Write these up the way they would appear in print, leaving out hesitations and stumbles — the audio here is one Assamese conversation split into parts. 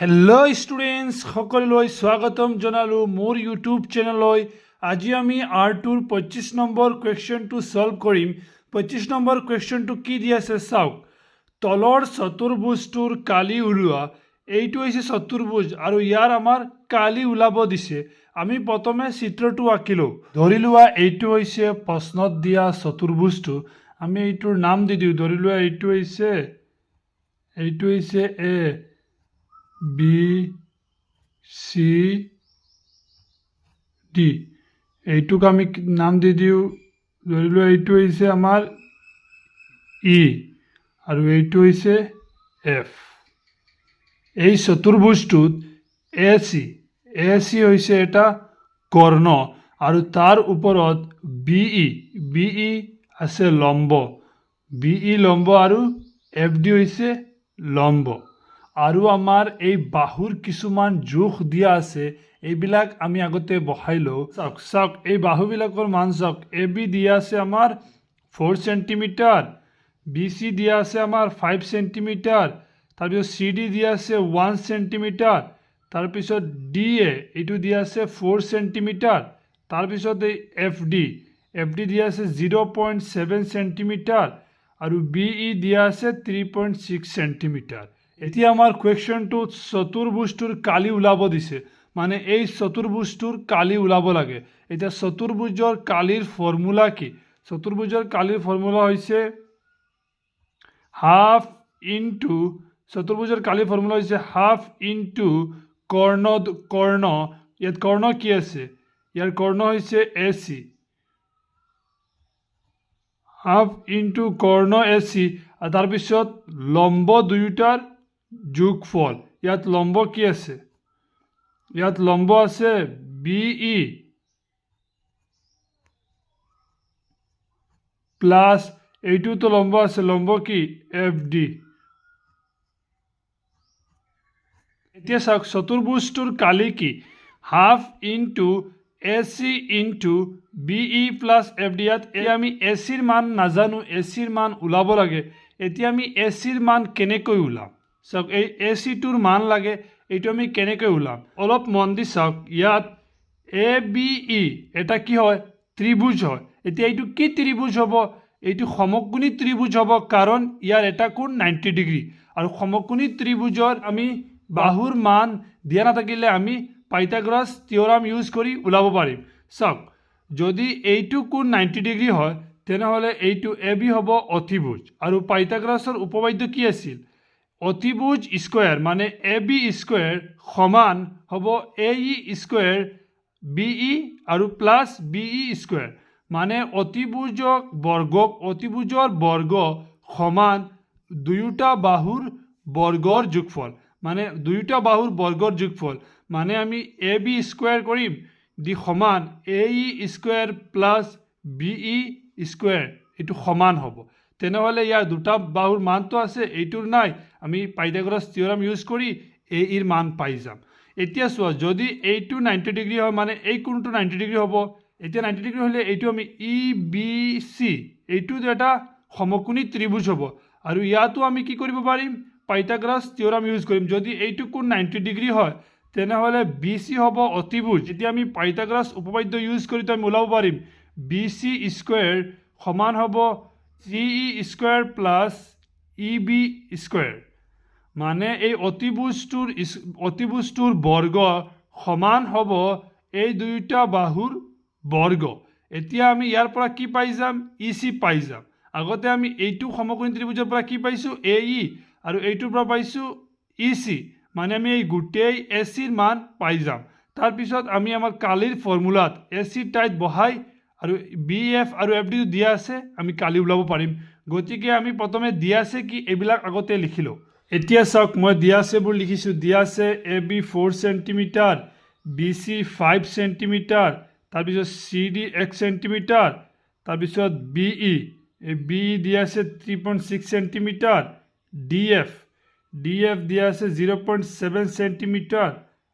हेलो स्टूडेंट्स सकलोई स्वागतम जनालो मोर यूट्यूब चैनल आज आमी R2 25 नम्बर क्वेश्चन टू सल्व करिम 25 नम्बर क्वेश्चन टू कि दिया आछे चाওক तलर चतुर्भुजटोर काली उलुआ এইটো হৈছে চতুর্ভুজ আৰু ইয়াৰ আমাৰ কালি ওলাব দিছে আমি প্ৰথমে চিত্ৰটো আঁকিলো ধৰি লোৱা এইটো হৈছে প্ৰশ্নত দিয়া চতুৰ্ভুজটো আমি এইটোৰ নাম দি দিওঁ ধৰি লোৱা এইটো হৈছে এ বি সি ডি এইটোক আমি নাম দি দিওঁ ধৰি লোৱা এইটো হৈছে আমাৰ ই আৰু এইটো হৈছে এফ এই চতুৰ্ভুজটোত এ চি হৈছে এটা কৰ্ণ আৰু তাৰ ওপৰত বিই আছে লম্ব বিই লম্ব আৰু এফ ডি হৈছে লম্ব আৰু আমাৰ এই বাহুৰ কিছুমান জোখ দিয়া আছে এইবিলাক আমি আগতে বহাই লওঁ চাওক এই বাহুবিলাকৰ মান চাওক এ বি দিয়া আছে আমাৰ 4 সেন্টিমিটাৰ বি চি দিয়া আছে আমাৰ 5 সেন্টিমিটাৰ তাৰপিছত চি ডি দিয়া আছে 1 সেন্টিমিটাৰ তাৰপিছত ডি এইটো দিয়া আছে 4 সেন্টিমিটাৰ তাৰপিছত এই এফ ডি দিয়া আছে 0.7 সেন্টিমিটাৰ আৰু বিই দিয়া আছে 3.6 সেন্টিমিটাৰ এতিয়া আমাৰ কুৱেশ্যনটোত চতুৰ্ভুজটোৰ কালি ওলাব দিছে মানে এই চতুৰ্ভুজটোৰ কালি ওলাব লাগে এতিয়া চতুৰ্ভুজৰ কালিৰ ফৰ্মুলা কি চতুৰ্ভুজৰ কালিৰ ফৰ্মুলা হৈছে হাফ ইনটু চতুৰ্ভুজৰ কালিৰ ফৰ্মুলা হৈছে হাফ ইনটু কৰ্ণ ইয়াত কৰ্ণ কি আছে ইয়াৰ কৰ্ণ হৈছে এ চি হাফ ইনটু কৰ্ণ এ চি আৰু তাৰপিছত লম্ব দুয়োটাৰ যোগফল ইয়াত লম্ব কি আছে ইয়াত লম্ব আছে বিই প্লাস এইটোতো লম্ব আছে লম্ব কি এফ ডি এতিয়া চাওক চতুৰ্ভুজটোৰ কালি কি half into A C into BE plus F D ইয়াত আমি এ চিৰ মান নাজানো এ চিৰ মান ওলাব লাগে এতিয়া আমি এ চিৰ মান কেনেকৈ ওলাম চাওক এই এ চিটোৰ মান লাগে এইটো আমি কেনেকৈ ওলাম অলপ মন দি চাওক ইয়াত এ বি ই এটা কি হয় ত্ৰিভুজ হয় এতিয়া এইটো কি ত্ৰিভুজ হ'ব এইটো সমকোণী ত্ৰিভুজ হ'ব কাৰণ ইয়াৰ এটা কোণ 90 ডিগ্ৰী আৰু সমকোণী ত্ৰিভুজৰ আমি বাহুৰ মান দিয়া নাথাকিলে আমি পাইথাগোৰাছ থিওৰাম ইউজ কৰি ওলাব পাৰিম চাওক যদি এইটো কোণ 90 ডিগ্ৰী হয় তেনেহ'লে এইটো এ বি হ'ব অতিভুজ আৰু পাইথাগোৰাছৰ উপপাদ্য কি আছিল অতিভুজ স্কোয়াৰ মানে এ বি স্কোয়াৰ সমান হ'ব এ ই স্কোয়াৰ বিই আৰু প্লাস বিই স্কোয়াৰ মানে অতিভুজৰ বৰ্গ সমান দুয়োটা বাহুৰ বৰ্গৰ যোগফল মানে দুয়োটা বাহুৰ বৰ্গৰ যোগফল মানে আমি এ বি স্কোয়াৰ কৰিম দি সমান এ ই স্কোয়াৰ প্লাস বিই স্কোয়াৰ এইটো সমান হ'ব তেনেহ'লে ইয়াৰ দুটা বাহুৰ মানটো আছে এইটোৰ নাই আমি পাইথাগোৰাছ থিওৰাম ইউজ কৰি এ ইৰ মান পাই যাম এতিয়া চোৱা যদি এইটো 90 ডিগ্ৰী হয় মানে এই কোণটো 90 ডিগ্ৰী হ'ব এতিয়া 90 ডিগ্ৰী হ'লে এইটো আমি ই বি চি এইটো এটা সমকোণী ত্ৰিভুজ হ'ব আৰু ইয়াতো আমি কি কৰিব পাৰিম পাইথাগোৰাছ থিওৰাম ইউজ কৰিম যদি এইটো কোণ 90 ডিগ্ৰী হয় তেনেহ'লে বি চি হ'ব অতিভুজ এতিয়া আমি পাইথাগোৰাছ উপপাদ্য ইউজ কৰি আমি ওলাব পাৰিম বি চি স্কোয়াৰ সমান হ'ব CE square plus E B square মানে এই অতিভুজটোৰ বৰ্গ সমান হ'ব এই দুয়োটা বাহুৰ বৰ্গ এতিয়া আমি ইয়াৰ পৰা কি পাই যাম ই চি পাই যাম আগতে আমি এইটো সমকোণী ত্ৰিভুজৰ পৰা কি পাইছোঁ এ ই আৰু এইটোৰ পৰা পাইছোঁ ই চি মানে আমি এই গোটেই এ চিৰ মান পাই যাম তাৰপিছত আমি আমাৰ কালিৰ ফৰ্মুলাত এ চি ঠাইত বহাই আৰু বি এফ আৰু এফ ডি দিয়া আছে আমি কালি ওলাব পাৰিম গতিকে আমি প্ৰথমে দিয়া আছে কি এইবিলাক আগতে লিখিলোঁ এতিয়া চাওক মই দিয়া আছে বোৰ লিখিছোঁ দিয়া আছে A B 4 centimetre B C 5 centimetre তাৰপিছত চি ডি 1 সেন্টিমিটাৰ তাৰপিছত বিই দিয়া আছে 3.6 সেন্টিমিটাৰ ডি এফ দিয়া আছে 0.7 সেন্টিমিটাৰ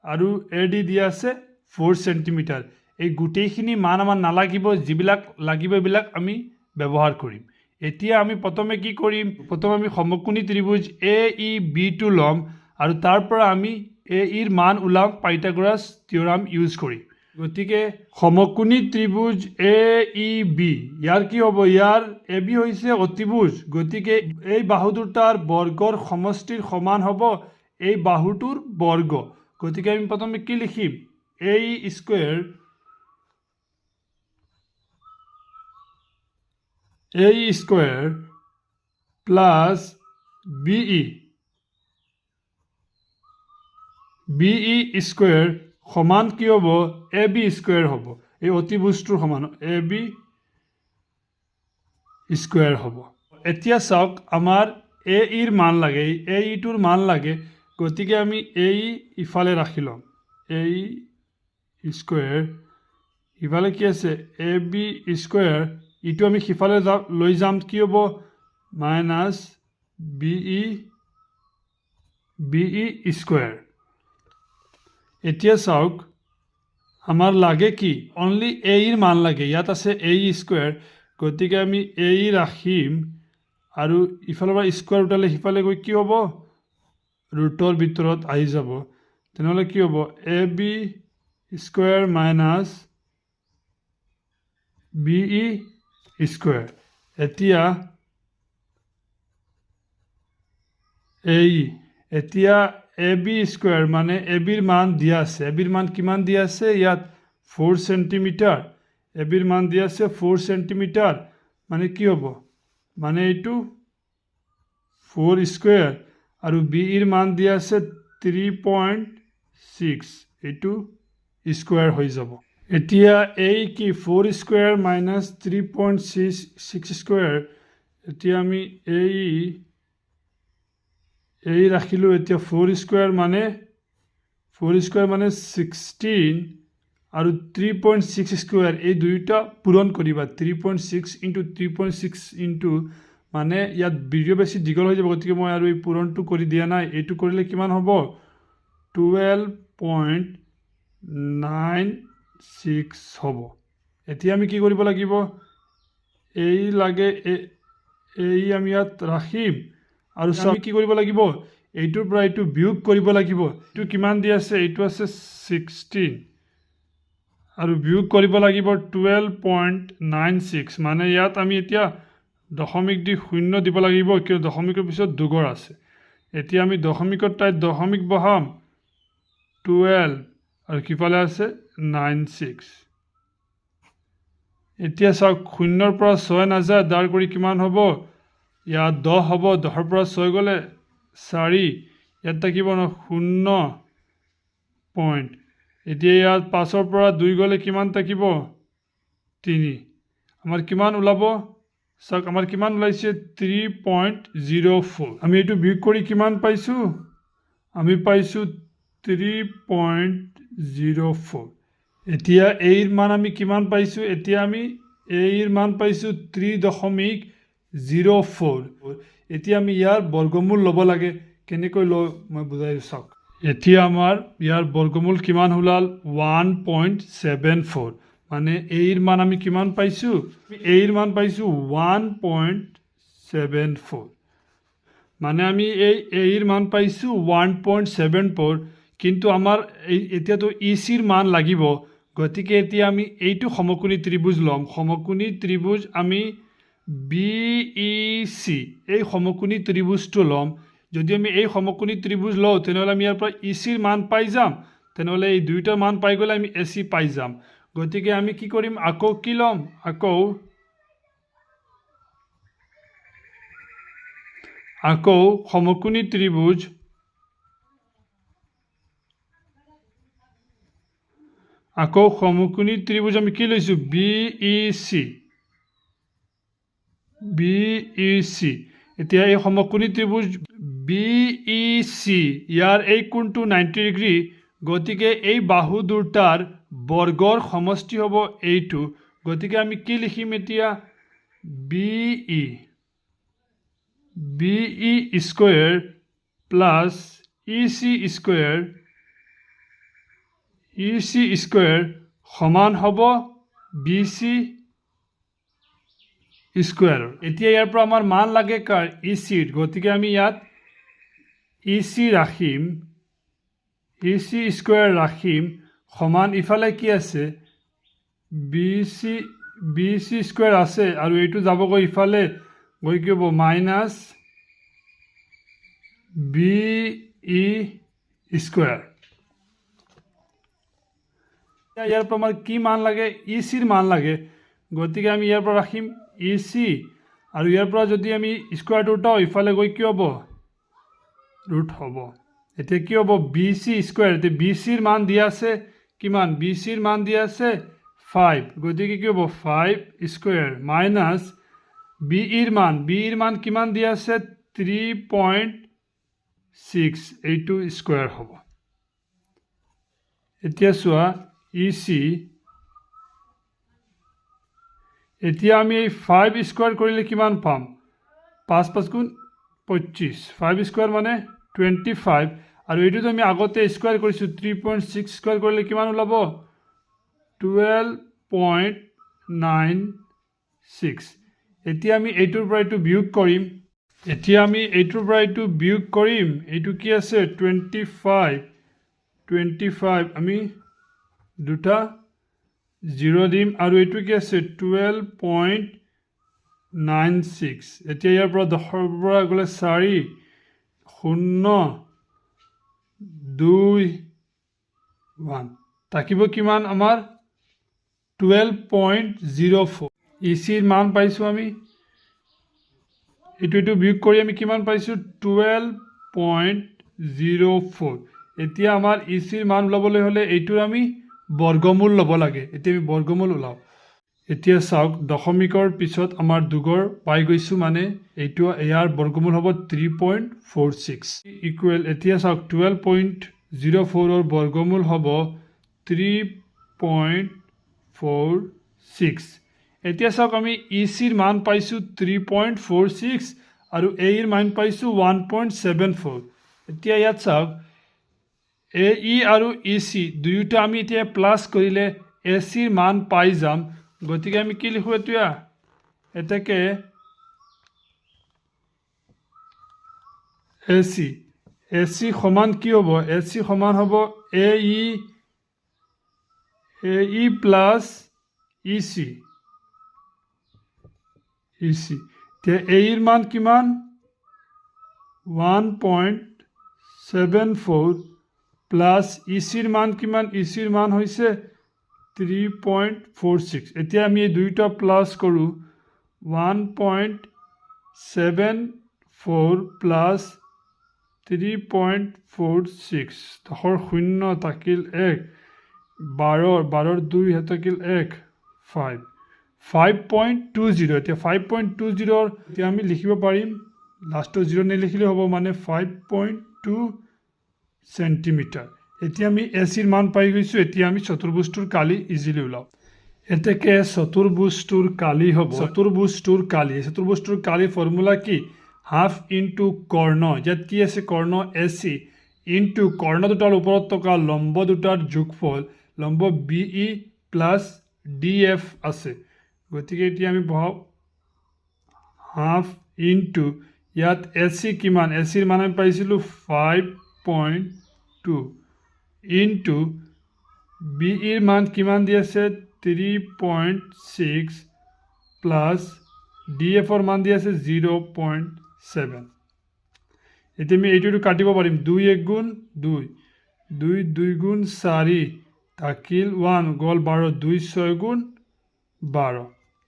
আৰু এ ডি দিয়া আছে 4 সেন্টিমিটাৰ এই গোটেইখিনি মান আমাৰ নালাগিব যিবিলাক লাগিব এইবিলাক আমি ব্যৱহাৰ কৰিম এতিয়া আমি প্ৰথমে কি কৰিম প্ৰথমে আমি সমকোণী ত্ৰিভুজ এ ই বি টো লম আৰু তাৰ পৰা আমি এ ইৰ মান ওলাম পাইথাগোৰাছ থিওৰাম ইউজ কৰি গতিকে সমকোণী ত্ৰিভুজ এ ই বি ইয়াৰ কি হ'ব ইয়াৰ এ বি হৈছে অতিভুজ গতিকে এই বাহু দুটাৰ বৰ্গৰ সমষ্টিৰ সমান হ'ব এই বাহুটোৰ বৰ্গ গতিকে আমি প্ৰথমে কি লিখিম এ স্কোয়াৰ প্লাস বিই স্কোয়াৰ সমান কি হ'ব এ বি স্কোয়াৰ হ'ব এই অতিভুজটোৰ সমান এ বি স্কোয়াৰ হ'ব এতিয়া চাওক আমাৰ এ ইৰ মান লাগে এ ইটোৰ মান লাগে গতিকে আমি এ ইফালে ৰাখি ল'ম এ স্কোয়ার ইফালে কি আছে এ বি স্কোয়ার ইটো আমি সিফালে লৈ যাম কি হ'ব মাইনাছ বিই স্কোয়ার এতিয়া চাওক আমাৰ লাগে কি অনলি এ ইৰ মান লাগে ইয়াত আছে এ স্কোয়াৰ গতিকে আমি এ ৰাখিম আৰু ইফালৰ পৰা স্কোয়াৰ উঠালে সিফালে গৈ কি হ'ব ৰুটৰ ভিতৰত আহি যাব তেনেহ'লে কি হ'ব A B square minus BE square এতিয়া এতিয়া এ বি স্কোয়ার মানে এ বিৰ মান দিয়া আছে এ বিৰ মান কিমান দিয়া আছে ইয়াত 4 সেন্টিমিটাৰ এ বিৰ মান দিয়া আছে 4 সেন্টিমিটাৰ মানে কি হ'ব মানে এইটো 4 স্কোয়াৰ আৰু বিৰ মান দিয়া আছে 3.6 এইটো স্কোয়ার হৈ যাব এতিয়া এই কি 4 স্কোয়ার মাইনাছ 3.6 স্কোয়ার এতিয়া আমি এই ৰাখিলোঁ এতিয়া 4 স্কোয়াৰ মানে 16 আৰু 3.6 স্কোয়াৰ এই দুইটা পূৰণ কৰিবা 3.6 ইন্টু 3.6 ইন্টু মানে ইয়াত ভিডিও বেছি দীঘল হৈ যাব গতিকে মই আৰু এই পূৰণটো কৰি দিয়া নাই এইটো কৰিলে কিমান হ'ব 12.96 হ'ব এতিয়া আমি কি কৰিব লাগিব এই লাগে এই আমি ইয়াত ৰাখিম আৰু আমি কি কৰিব লাগিব এইটোৰ পৰা এইটো বিয়োগ কৰিব লাগিব এইটো কিমান দি আছে এইটো আছে 16 আৰু বিয়োগ কৰিব লাগিব 12.96 মানে ইয়াত আমি এতিয়া দশমিক দি শূন্য দিব লাগিব কিয় দশমিকৰ পিছত দুগৰ আছে এতিয়া আমি দশমিকৰ ঠাইত দশমিক বহাম 12 আৰু কিফালে আছে 96 এতিয়া চাওক শূন্যৰ পৰা 6 নাযায় দাৰ কৰি কিমান হ'ব ইয়াত 10 হ'ব 10ৰ পৰা 6 গ'লে 4 ইয়াত থাকিব ন 0 পইণ্ট এতিয়া ইয়াত 5ৰ পৰা 2 গ'লে কিমান থাকিব 3 আমাৰ কিমান ওলাব চাওক আমাৰ কিমান ওলাইছে 3.04 আমি এইটো বিয়োগ কৰি কিমান পাইছোঁ আমি পাইছোঁ 3.04 এতিয়া এইৰ মান আমি কিমান পাইছোঁ এতিয়া আমি এইৰ মান পাইছোঁ 3.04 এতিয়া আমি ইয়াৰ বৰ্গমূল ল'ব লাগে কেনেকৈ লওঁ মই বুজাই চাওক এতিয়া আমাৰ ইয়াৰ বৰ্গমূল কিমান ওলাল 1.74 মানে এইৰ মান আমি কিমান পাইছোঁ এইৰ মান পাইছোঁ 1.74 মানে আমি এইৰ মান পাইছোঁ 1.74 কিন্তু আমাৰ এতিয়াতো ইচিৰ মান লাগিব গতিকে এতিয়া আমি এইটো সমকোণী ত্ৰিভুজ ল'ম সমকোণী ত্ৰিভুজ আমি বিইচি এই সমকোণী ত্ৰিভুজটো ল'ম যদি আমি এই সমকোণী ত্ৰিভুজ লওঁ তেনেহ'লে আমি ইয়াৰ পৰা ইচিৰ মান পাই যাম তেনেহ'লে এই দুইটাৰ মান পাই গ'লে আমি এচি পাই যাম গতিকে আমি কি কৰিম আকৌ কি ল'ম আকৌ সমকোণী ত্ৰিভুজ আমি কি লৈছোঁ বিইচি এতিয়া এই সমকোণী ত্ৰিভুজ বিইচি ইয়াৰ এই কোণটো 90 ডিগ্ৰী গতিকে এই বাহু দুটাৰ বৰ্গৰ সমষ্টি হ'ব এইটো গতিকে আমি কি লিখিম এতিয়া BE square plus EC square সমান হ'ব বিচি স্কোয়ার এতিয়া ইয়াৰ পৰা আমাৰ মান লাগে কাৰ ইচিৰ গতিকে আমি ইয়াত ইচি ৰাখিম AC স্কোয়াৰ ৰাখিম সমান ইফালে কি আছে BC স্কোয়াৰ আছে আৰু এইটো যাবগৈ ইফালে গৈ কি হ'ব মাইনাছ BE স্কোয়াৰ ইয়াৰ পৰা আমাৰ কি মান লাগে ECৰ মান লাগে গতিকে আমি ইয়াৰ পৰা ৰাখিম EC আৰু ইয়াৰ পৰা যদি আমি স্কোয়াৰটো উঠাও ইফালে গৈ কি হ'ব ৰুট হ'ব এতিয়া কি হ'ব BC স্কোয়াৰ এতিয়া BCৰ মান দিয়া আছে কিমান BCৰ মান দিয়া আছে 5 গতিকে কি হ'ব 5 স্কোয়াৰ মাইনাছ BEৰ মান কিমান দিয়া আছে 3.6 এইটো স্কোয়াৰ হ'ব এতিয়া চোৱা EC এতিয়া আমি 5 স্কোয়াৰ কৰিলে কিমান পাম 5 5 গুণ 25 5 স্কোয়াৰ মানে 25 আৰু এইটো আমি আগতে স্কোয়াৰ কৰিছো 3.6 স্কোয়াৰ কৰিলে কিমান ওলাব 12.96 এতিয়া আমি এইটোৰ পৰা এইটো বিয়োগ কৰিম এইটো কি আছে 25 আমি দুটা 0 দিম আৰু এইটো কি আছে 12.96 এতিয়া ইয়াৰ পৰা 10ৰ পৰা গ'লে 4 0 2 1 থাকিব কিমান আমাৰ 12.04 ECৰ মান পাইছো আমি এইটো বিয়োগ কৰি আমি কিমান পাইছো 12.04 এতিয়া আমাৰ ECৰ মান ওলাবলৈ হ'লে এইটোৰ আমি বৰ্গমূল ল'ব লাগে এতিয়া আমি বৰ্গমূল ওলাও এতিয়া চাওক দশমিকৰ পিছত আমাৰ দুগৰ পাই গৈছো মানে এইটো ইয়াৰ বৰ্গমূল হ'ব 3.46 ইকুৱেল এতিয়া চাওক 12.04 ৰ বৰ্গমূল হ'ব 3.46 এতিয়া চাওক আমি ECৰ মান পাইছো 3.46 আৰু AEৰ মান পাইছো 1.74 এতিয়া ইয়াত চাওক AE আৰু EC দুয়োটা আমি এতিয়া প্লাস কৰিলে ACৰ মান পাই যাম গতিকে আমি কি লিখো এতিয়া এটাকে AC সমান কি হ'ব AC সমান হ'ব AE প্লাস EC তে AEৰ মান কিমান 1.74 প্লাস ECৰ মান কিমান ECৰ মান হৈছে 3.46 এতিয়া আমি এই দুইটা প্লাস কৰো 1.74 প্লাস 3.46 তহৰ 0 থাকিল 1 12 2 থাকিল 1 5.20 এতিয়া 5.20 এতিয়া আমি লিখিব পাৰিম লাষ্টৰ 0 নিলিখিলে হ'ব মানে 5.2 সেন্টিমিটাৰ এতিয়া আমি ACৰ মান পাই গৈছো এতিয়া আমি চতুৰ্ভুজটোৰ কালি ইজিলি ওলাও এতেকে চতুৰ্ভুজটোৰ কালি হ'ব চতুৰ্ভুজটোৰ কালি ফৰ্মুলা কি হাফ ইনটু কৰ্ণ ইয়াত কি আছে কৰ্ণ AC ইনটু কৰ্ণ দুটাৰ ওপৰত থকা লম্ব দুটাৰ যোগফল লম্ব BE প্লাস DF আছে গতিকে এতিয়া আমি বহাও হাফ ইনটু ইয়াত AC কিমান ACৰ মান আমি পাইছিলো 5.2 ইনটু BEৰ মান কিমান দি আছে 3.6 প্লাস DFৰ মান দি আছে 0.7 এতিয়া আমি এইটো কাটিব পাৰিম 2 1 গুণ 2 2 2 গুণ 4 থাকিল 1 গল 12 2 6 গুণ 12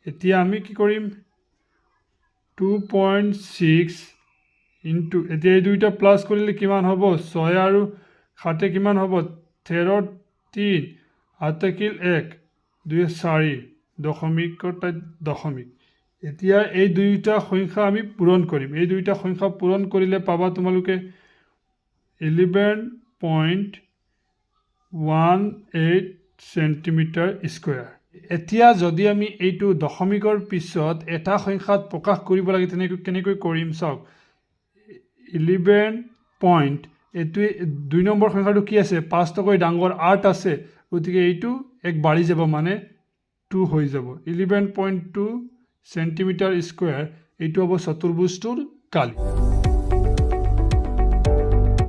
এতিয়া আমি কি কৰিম 2.6 ইনটু এতিয়া এই দুইটা প্লাস কৰিলে কিমান হ'ব 6 আৰু 7 কিমান হ'ব 13 3 8 থাকিল 1 2 4 দশমিক দশমিক এতিয়া এই দুইটা সংখ্যা আমি পূৰণ কৰিম এই দুইটা সংখ্যা পূৰণ কৰিলে পাবা তোমালোকে 11.18 সেন্টিমিটাৰ স্কয়াৰ এতিয়া যদি আমি এইটো দশমিকৰ পিছত এটা সংখ্যাত প্ৰকাশ কৰিব লাগে তেনেকৈ কেনেকৈ কৰিম চাওক 11 পইণ্ট এইটো 2 নম্বৰ সংখ্যাটো কি আছে 5 তকৈ ডাঙৰ 8 আছে গতিকে এইটো এক বাঢ়ি যাব মানে 2 হৈ যাব 11.2 সেন্টিমিটাৰ স্কয়াৰ এইটো হ'ব চতুৰ্ভুজটোৰ কালি